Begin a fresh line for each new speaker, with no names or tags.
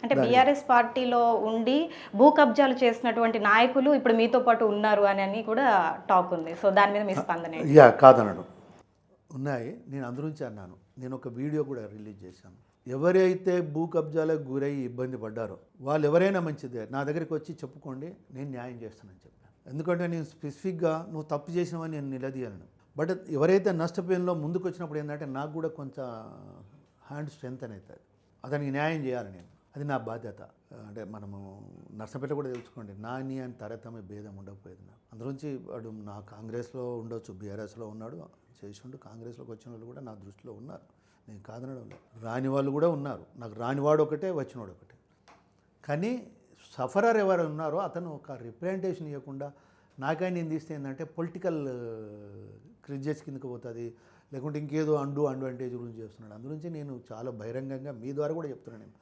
అంటే బీఆర్ఎస్ పార్టీలో ఉండి భూ కబ్జాలు చేసినటువంటి నాయకులు ఇప్పుడు మీతో పాటు ఉన్నారు అని కూడా టాక్ ఉంది. సో దాని మీద మీ స్పందన ఏంటి?
కాదనను ఉన్నాయి. నేను అందురించి అన్నాను. నేను ఒక వీడియో కూడా రిలీజ్ చేశాను. ఎవరైతే భూ కబ్జాలకు గురై ఇబ్బంది పడ్డారో వాళ్ళు ఎవరైనా మంచిదే, నా దగ్గరికి వచ్చి చెప్పుకోండి, నేను న్యాయం చేస్తానని చెప్పాను. ఎందుకంటే నేను స్పెసిఫిక్గా నువ్వు తప్పు చేసినావని నేను నిలదీయలను. బట్ ఎవరైతే నష్టపోయినలో ముందుకు వచ్చినప్పుడు ఏంటంటే నాకు కూడా కొంత హ్యాండ్ స్ట్రెంత్ అని అవుతుంది. అతనికి న్యాయం చేయాలి నేను, అది నా బాధ్యత. అంటే మనము నర్సంపేట కూడా తెలుసుకోండి, నాని అని తరతమే భేదం ఉండకపోయేది. నాకు అందులోంచి వాడు నా కాంగ్రెస్లో ఉండొచ్చు, బీఆర్ఎస్లో ఉన్నాడు, చేసిండు. కాంగ్రెస్లోకి వచ్చిన వాళ్ళు కూడా నా దృష్టిలో ఉన్నారు, నేను కాదనడం లేదు. రాని వాళ్ళు కూడా ఉన్నారు. నాకు రానివాడు ఒకటే, వచ్చినవాడు ఒకటే. కానీ సఫరర్ ఎవరు ఉన్నారో అతను ఒక రిప్రజెంటేషన్ ఇవ్వకుండా నాకై నేను తీస్తే ఏంటంటే పొలిటికల్ క్రిజెస్ కిందకి పోతుంది, లేకుంటే ఇంకేదో అండు అడ్వాంటేజ్ గురించి చేస్తున్నాడు. అందుగురించి నేను చాలా బహిరంగంగా మీ ద్వారా కూడా చెప్తున్నాను. నేను